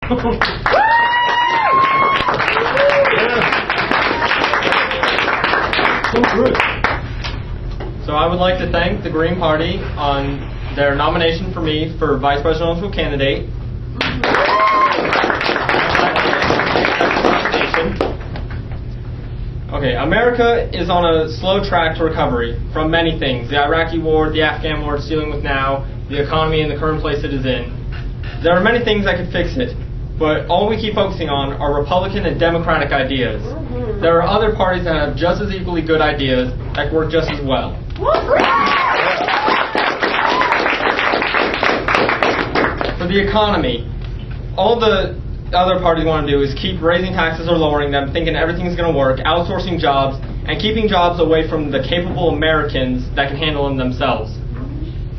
So I would like to thank the Green Party on their nomination for me for Vice Presidential candidate. Okay, America is on a slow track to recovery from many things. The Iraqi war, the Afghan war it's dealing with now, the economy in the current place it is in. There are many things that could fix it, but all we keep focusing on are Republican and Democratic ideas. There are other parties that have just as equally good ideas that work just as well. For the economy, all the other parties want to do is keep raising taxes or lowering them, thinking everything's going to work, outsourcing jobs, and keeping jobs away from the capable Americans that can handle them themselves.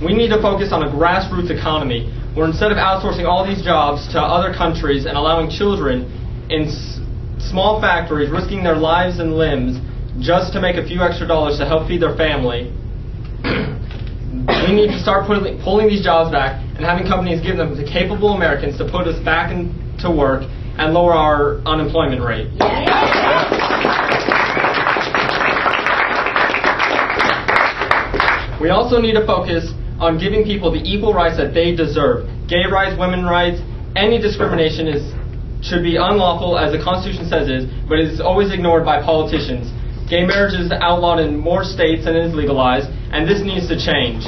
We need to focus on a grassroots economy where instead of outsourcing all these jobs to other countries and allowing children in small factories risking their lives and limbs just to make a few extra dollars to help feed their family, we need to start pulling these jobs back and having companies give them to capable Americans to put us back into work and lower our unemployment rate. We also need to focus on giving people the equal rights that they deserve. Gay rights, women's rights, any discrimination should be unlawful, as the Constitution says it is, but it is always ignored by politicians. Gay marriage is outlawed in more states than it is legalized, and this needs to change.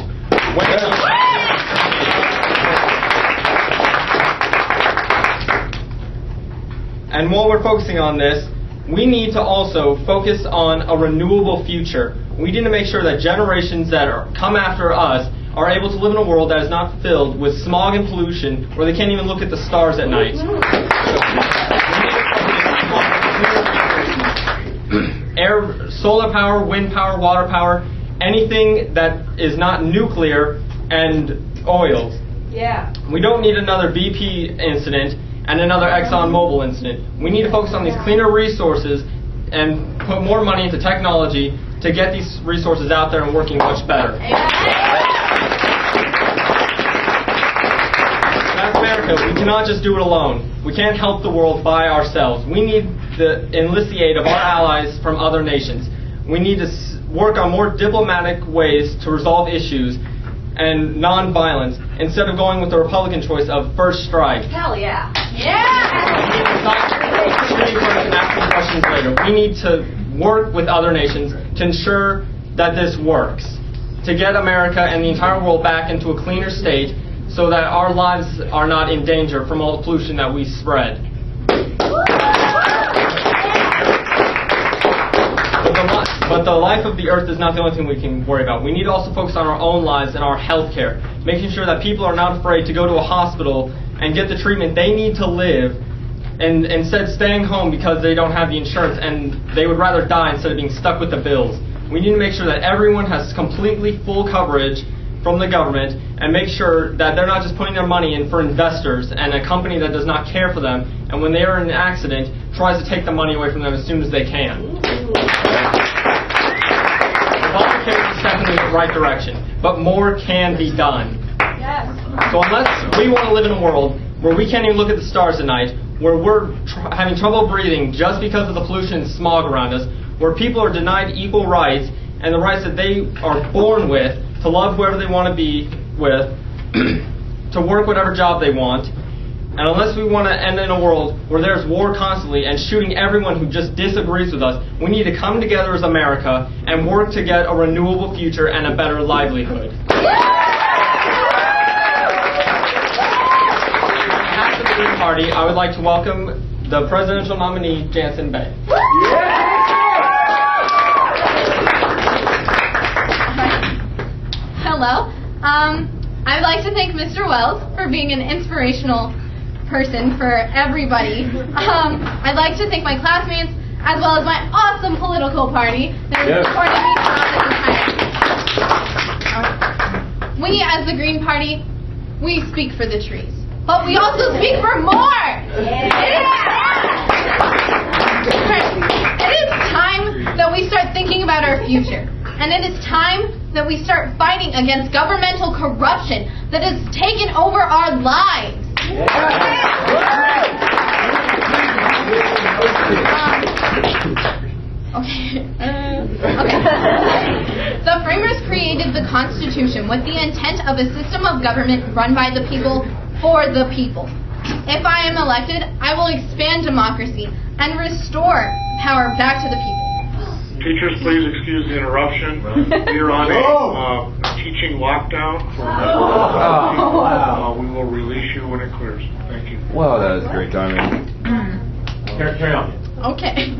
And while we're focusing on this, we need to also focus on a renewable future. We need to make sure that generations that come after us are able to live in a world that is not filled with smog and pollution, where they can't even look at the stars at night. Air, solar power, wind power, water power, anything that is not nuclear and oil. Yeah. We don't need another BP incident and another ExxonMobil incident. We need to focus on these cleaner resources and put more money into technology to get these resources out there and working much better. That's America. We cannot just do it alone. We can't help the world by ourselves. We need to enlist the aid of our allies from other nations. We need to work on more diplomatic ways to resolve issues and non-violence instead of going with the Republican choice of first strike. Hell yeah. We need to work with other nations to ensure that this works, to get America and the entire world back into a cleaner state so that our lives are not in danger from all the pollution that we spread. But the life of the earth is not the only thing we can worry about. We need to also focus on our own lives and our health care, making sure that people are not afraid to go to a hospital and get the treatment they need to live, and instead staying home because they don't have the insurance and they would rather die instead of being stuck with the bills. We need to make sure that everyone has completely full coverage from the government and make sure that they're not just putting their money in for investors and a company that does not care for them, and when they are in an accident tries to take the money away from them as soon as they can. Obamacare is a step in the right direction, but more can be done. Yes. So unless we want to live in a world where we can't even look at the stars at night, where we're having trouble breathing just because of the pollution and smog around us, where people are denied equal rights and the rights that they are born with to love whoever they want to be with, to work whatever job they want, and unless we want to end in a world where there's war constantly and shooting everyone who just disagrees with us, we need to come together as America and work to get a renewable future and a better livelihood. On behalf of the Green Party, I would like to welcome the presidential nominee, Jansen Benge. Hello. I'd like to thank Mr. Wells for being an inspirational person for everybody. I'd like to thank my classmates as well as my awesome political party that has supported me throughout this entire time. We, as the Green Party, we speak for the trees, but we also speak for more. It is time that we start thinking about our future. And it is time that we start fighting against governmental corruption that has taken over our lives. Constitution with the intent of a system of government run by the people for the people. If I am elected, I will expand democracy and restore power back to the people. Teachers, please excuse the interruption. We are on a teaching lockdown. We will release you when it clears. Thank you. Well, that was great timing. Carry on. Okay.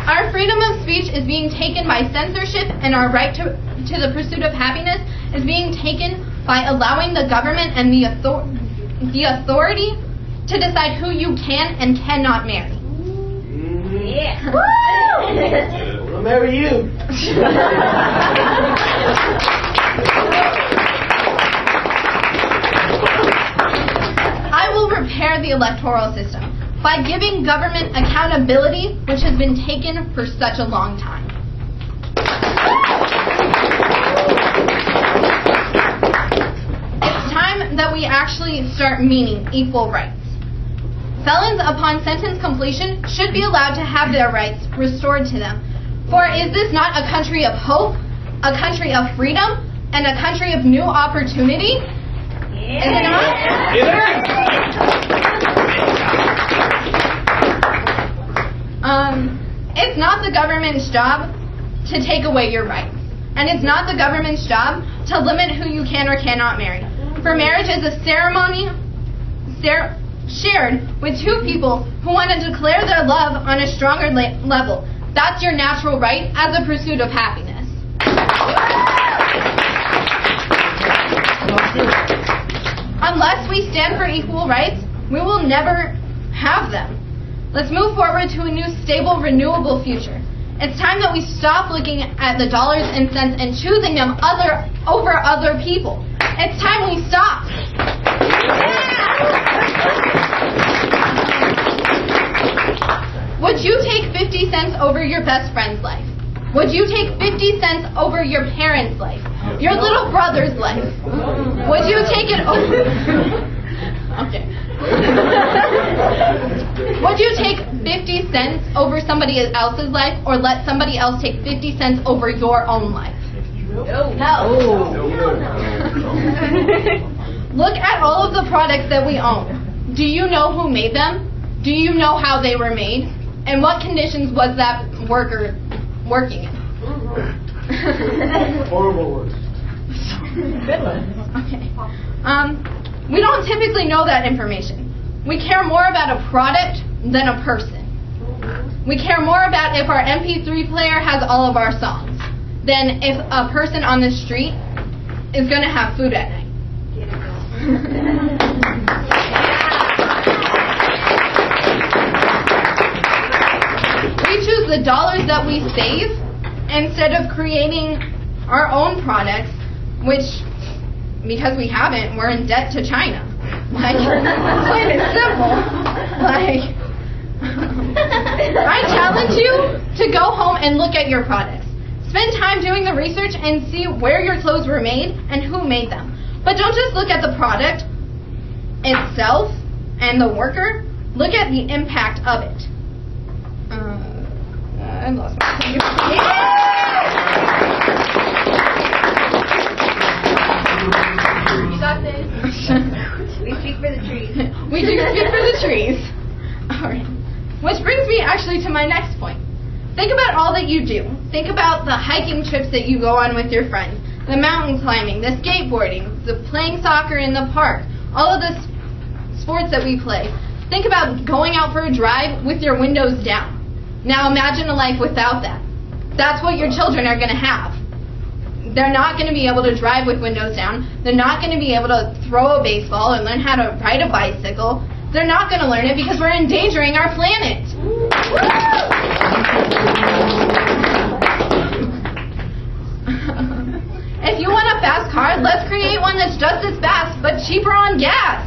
Our freedom of speech is being taken by censorship, and our right to the pursuit of happiness is being taken by allowing the government and the authority to decide who you can and cannot marry. Yeah. Woo! We'll marry you. I will repair the electoral system by giving government accountability, which has been taken for such a long time. It's time that we actually start meaning equal rights. Felons upon sentence completion should be allowed to have their rights restored to them. For is this not a country of hope, a country of freedom, and a country of new opportunity? Is it not? It's not the government's job to take away your rights. And it's not the government's job to limit who you can or cannot marry. For marriage is a ceremony shared with two people who want to declare their love on a stronger level. That's your natural right as a pursuit of happiness. Unless we stand for equal rights, we will never have them. Let's move forward to a new, stable, renewable future. It's time that we stop looking at the dollars and cents and choosing them over other people. It's time we stop. Would you take 50 cents over your best friend's life? Would you take 50 cents over your parents' life? Your little brother's life? Would you take it over? Okay. Would you take 50 cents over somebody else's life, or let somebody else take 50 cents over your own life? No. Look at all of the products that we own. Do you know who made them? Do you know how they were made? And what conditions was that worker working in? Horrible words. Good one. Okay. We don't typically know that information. We care more about a product than a person. We care more about if our MP3 player has all of our songs than if a person on the street is going to have food at night. We choose the dollars that we save instead of creating our own products, which, because we haven't, we're in debt to China. Like, plain and simple. Like, I challenge you to go home and look at your products. Spend time doing the research and see where your clothes were made and who made them. But don't just look at the product itself and the worker. Look at the impact of it. I lost my place. You got this. We speak for the trees. We do speak for the trees. All right. Which brings me actually to my next point. Think about all that you do. Think about the hiking trips that you go on with your friends, the mountain climbing, the skateboarding, the playing soccer in the park, all of the sports that we play. Think about going out for a drive with your windows down. Now imagine a life without that. That's what your children are going to have. They're not going to be able to drive with windows down. They're not going to be able to throw a baseball and learn how to ride a bicycle. They're not going to learn it because we're endangering our planet. If you want a fast car, let's create one that's just as fast but cheaper on gas.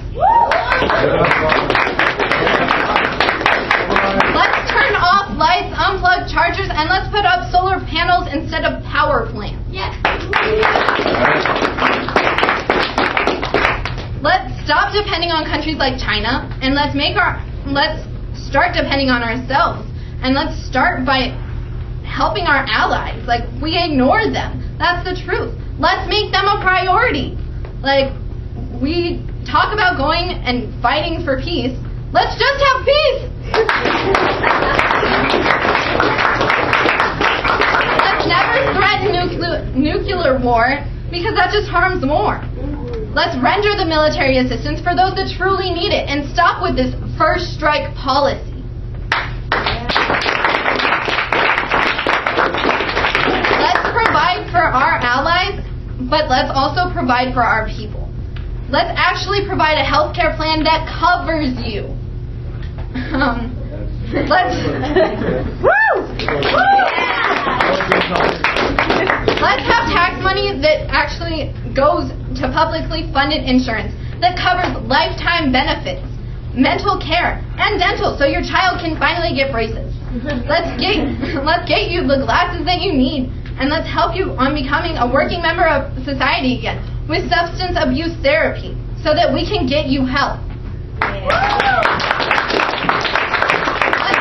Let's turn off lights, unplug chargers, and let's put up solar panels instead of power plants. Yes. Let's stop depending on countries like China, and let's start depending on ourselves. And let's start by helping our allies. Like, we ignored them. That's the truth. Let's make them a priority. Like, we talk about going and fighting for peace. Let's just have peace. Let's never threaten nuclear war, because that just harms more. Let's render the military assistance for those that truly need it and stop with this first strike policy. Let's provide for our allies, but let's also provide for our people. Let's actually provide a health care plan that covers you. Let's have tax money that actually goes to publicly funded insurance that covers lifetime benefits, mental care, and dental, so your child can finally get braces. Let's get you the glasses that you need, and let's help you on becoming a working member of society again with substance abuse therapy, so that we can get you help. Let's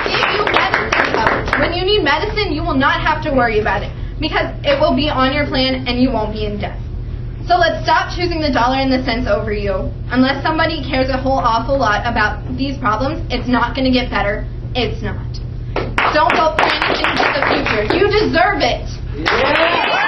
get you medicine coverage. When you need medicine, you will not have to worry about it, because it will be on your plan and you won't be in debt. So let's stop choosing the dollar and the cents over you. Unless somebody cares a whole awful lot about these problems, it's not going to get better. It's not. Don't vote for anything but the future. You deserve it. Yeah.